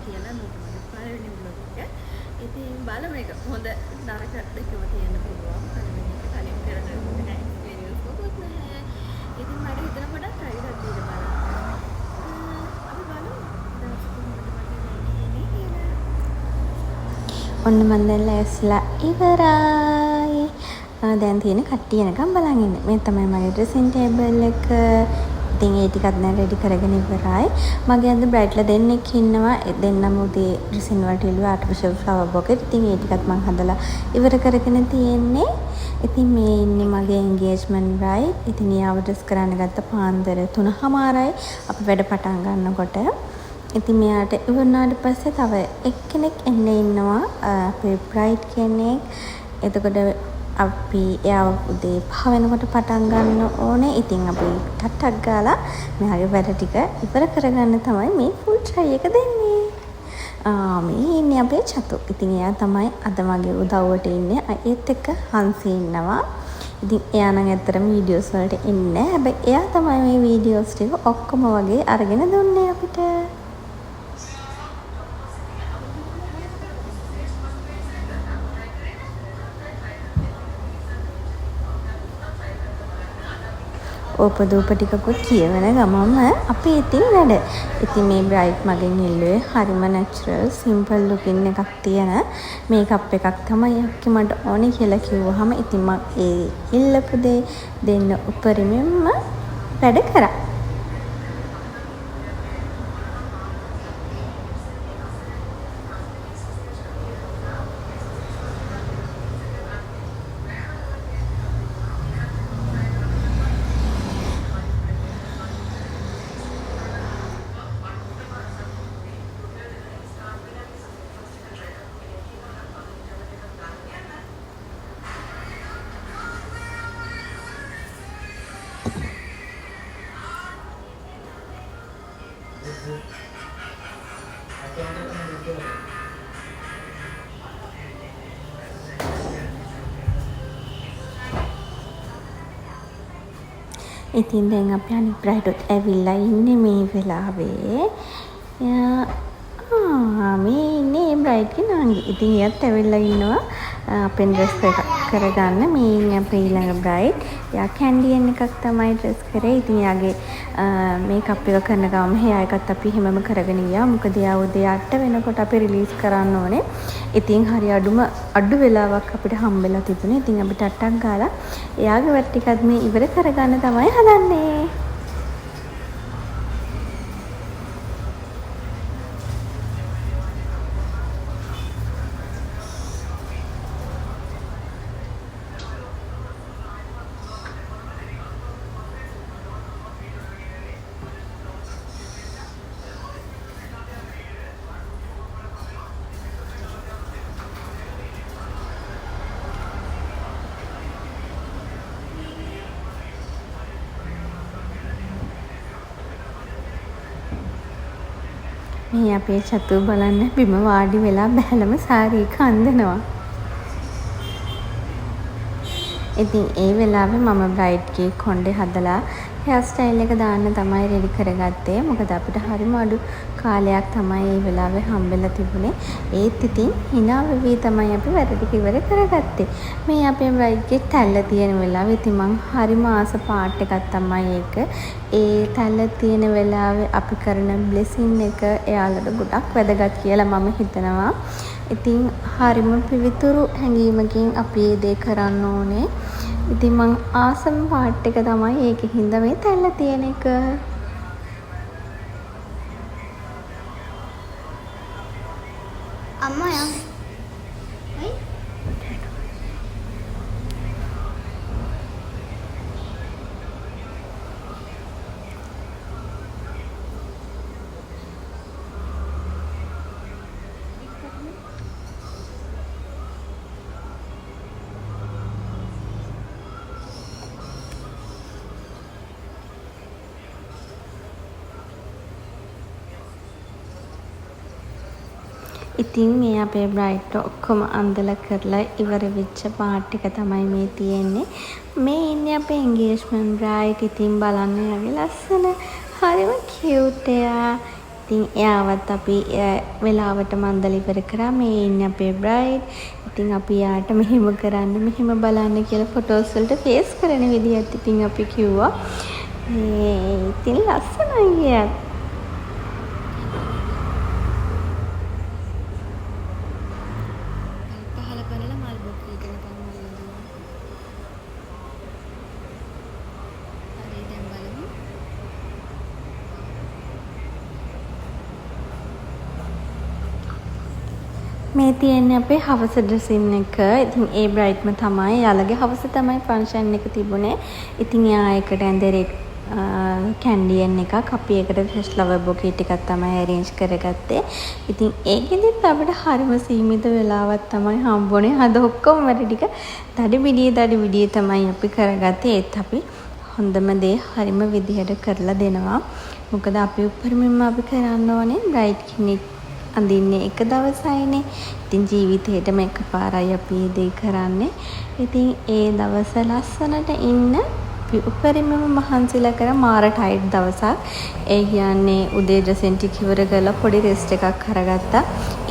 කියලා මේක මගේ පළවෙනි vlog එක. ඉතින් බලමු මේක හොඳ නරක දෙකම තියෙන්න පුළුවන්. පළවෙනි එක කලින් කරන එක්ස්පීරියන්ස් මොකුත් නැහැ. ඉතින් මට හිතෙන පොඩක් try එකක් දීලා බලන්න. අපි බලමු දවස් කොහොමද මගේ යන්නේ කියලා. ඔන්න මම දැන් ලෑස්තිලා ඉවරයි. දැන් තියෙන කට්ටිය එනකම් බලන් ඉන්න. මේ තමයි මගේ ඩ්‍රෙසින් ටේබල් එක. ඉතින් ඒ ටිකත් දැන් රෙඩි කරගෙන ඉවරයි. මගේ අද බ්‍රයිට්ලා දෙන්නෙක් ඉන්නවා. දෙන්නම උදේ ඩ්‍රෙසින් වලට ඉල්ලුවා ආටිෆිෂල් ෆ්ලවර් බොකට්. ඉතින් ඒ ටිකත් මම හදලා ඉවර කරගෙන තියෙන්නේ. ඉතින් මේ ඉන්නේ මගේ එන්ගේජ්මන්ට් බ්‍රයිඩ්. ඉතින් යාව ඩ්‍රෙස් කරන්න ගත්ත පාන්දර 3:00යි අපි වැඩ පටන් ගන්නකොට. ඉතින් මෙයාට ඉවරනාට පස්සේ තව එක්කෙනෙක් එන්න ඉන්නවා අපේ බ්‍රයිඩ් කෙනෙක්. එතකොට අපි එයාව උදේ 5 වෙනකොට පටන් ගන්න ඕනේ. ඉතින් අපි ටට්ටක් ගාලා මෙයාගේ වැඩ ටික ඉවර කරගන්න තමයි මේ ෆුල් ට්‍රයි එක දෙන්නේ. මේ ඉන්නේ අපේ චතු. ඉතින් එයා තමයි අද මගේ උදව්වට ඉන්නේ. ඒත් එක්ක හංසි ඉන්නවා. ඉතින් එයා නම් ඇත්තටම වීඩියෝස් වලට එන්නේ නැහැ. හැබැයි එයා තමයි මේ වීඩියෝස් ටික ඔක්කොම වගේ අරගෙන දුන්නේ අපිට. ඕපදූප ටිකකුත් කියවන ගමන්ම අපි ඉතින් වැඩ. ඉතින් මේ බ්‍රයිඩ් මගෙන් ඉල්ලුවේ හරිම නැචරල් සිම්පල් ලුකින් එකක් තියෙන මේකප් එකක් තමයි අක්කි මට ඕනේ කියලා කිව්වහම ඉතින් මම ඒ ඉල්ලපු දේ දෙන්න උපරිමයෙන්ම වැඩ කරා. ඉතින් දැන් අපි අනිත් බ්‍රයිඩ්ත් ඇවිල්ලා ඉන්නේ මේ වෙලාවේ. මේ ඉන්නේ බ්‍රයිඩ්ගේ නාංගි. ඉතින් එයාත් ඇවිල්ලා ඉන්නවා අපෙන් ඩ්‍රෙස් කරගන්න. මේ ඉන්නේ අපේ ඊළඟ බ්‍රයිඩ්. එයා කැන්ඩියන් එකක් තමයි ඩ්‍රෙස් කරේ. ඉතින් එයාගේ මේකප් එක කරන ගමන් හේයා එකත් අපි හැමම කරගෙන ගියා. මොකද එයා උදේ 8 වෙනකොට අපි රිලීස් කරන්න ඕනේ. ඉතින් හරි අඩු වෙලාවක් අපිට හම්බෙලා තිබුණේ. ඉතින් අපි ටට්ටක් ගාලා එයාගේ වැඩ ටිකත් මේ ඉවර කරගන්න තමයි හදන්නේ. මේ අපේ චතු බලන්න බිම වාඩි වෙලා බැලම සාරී එක අඳිනවා. ඉතින් ඒ වෙලාවේ මම බ්‍රයිඩ්ගේ කොණ්ඩේ හදලා හෙයාර් ස්ටයිල් එක දාන්න තමයි රෙඩි කරගත්තේ. මොකද අපිට හරිම අඩු කාලයක් තමයි ඒ වෙලාවේ හම්බෙලා තිබුණේ. ඒත් ඉතින් hina වෙවි තමයි අපි වැඩ ටික ඉවර කරගත්තේ. මේ අපේ බ්‍රයිඩ්ගේ තැල්ල තියෙන වෙලාවේ ඉතින් මං හරිම ආස පාට් එකක් තමයි ඒක. ඒ තැල්ල තියෙන වෙලාවේ අපි කරන බ්ලෙසින් එක එයාලට ගොඩක් වැදගත් කියලා මම හිතනවා. ඉතින් හරිම පිවිතුරු හැඟීමකින් අපි මේ දේ කරන්න ඕනේ. ඉතින් මං ආසම පාට් එක තමයි ඒකේ හින්දා මේ තැල්ල තියෙන එක. අම්මා යා. ඉතින් මේ අපේ බ්‍රයිඩ්ට ඔක්කොම අන්දලා කරලා ඉවර වෙච්ච පාට් එක තමයි මේ තියෙන්නේ. මේ ඉන්නේ අපේ එන්ගේජ්මන්ට් බ්‍රයිඩ්. ඉතින් බලන්න එයාගේ ලස්සන හරිම කියුට් එයා. ඉතින් එයාවත් අපි වෙලාවට මන්දල ඉවර කරා. මේ ඉන්නේ අපේ බ්‍රයිඩ්. ඉතින් අපි යාට මෙහෙම කරන්න මෙහෙම බලන්න කියලා ෆොටෝස් වලට ෆේස් කරන විදිහත් ඉතින් අපි කිව්වා. ඉතින් ලස්සනයි එයාත්. පහල බලලා මල් බොක් වීගෙන තමයි මල් ලඳිනවා. හරි දැන් බලමු. මේ තියෙන්නේ අපේ හවස ඩ්‍රෙසින් එක. ඉතින් ඒ බ්‍රයිඩ්ම තමයි. යාළගේ හවස තමයි ෆන්ක්ෂන් එක තිබුණේ. ඉතින් යා එකට ඇඳරේ කැන්ඩියන් එකක්. අපි ඒකට ෆ්‍රෙෂ් ෆ්ලවර් බොකේ ටිකක් තමයි අරේන්ජ් කරගත්තේ. ඉතින් ඒකෙදිත් අපිට හරිම සීමිත වෙලාවක් තමයි හම්බුනේ. අද ඔක්කොම වැඩ ටික දඩි විඩිය තමයි අපි කරගත්තේ. ඒත් අපි හොඳම දේ හරිම විදිහට කරලා දෙනවා. මොකද අපි උපරිමයෙන්ම අපි කරන්න ඕනේ බ්‍රයිඩ් කෙනෙක් අඳින්නේ එක දවසයිනේ. ඉතින් ජීවිතේටම එකපාරයි අපි මේ දේ කරන්නේ. ඉතින් ඒ දවස ලස්සනට ඉන්න උපරිමම මහන්සිලා කර මාර ටයිට් දවසක්. ඒ කියන්නේ උදේ ඩ්‍රෙසින් ටික ඉවර කරලා පොඩි රෙස්ට් එකක් කරගත්තා.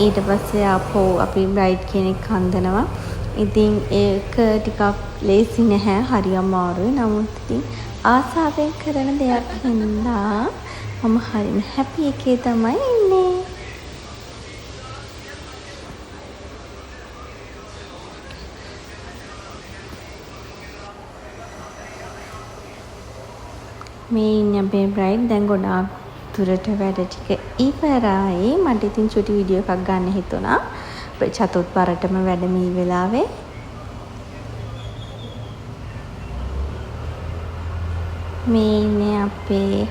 ඊට පස්සේ ආපහු අපි බ්‍රයිඩ් කෙනෙක් අඳිනවා. ඉතින් ඒක ටිකක් ලේසි නැහැ. හරි අමාරුයි. නමුත් ඉතින් ආසාවෙන් කරන දෙයක් හින්දා මම හරිම හැපි එකේ තමයි ඉන්නේ. මේ ඉන්නේ අපේ බ්‍රයිඩ්. දැන් ගොඩාක් දුරට වැඩ ටික ඉවරයි. මට ඉතින් චුටි වීඩියෝ එකක් ගන්න හිතුණා. අපේ චතුත් පාරටම වැඩ මේ වෙලාවේ. මේ ඉන්නේ අපේ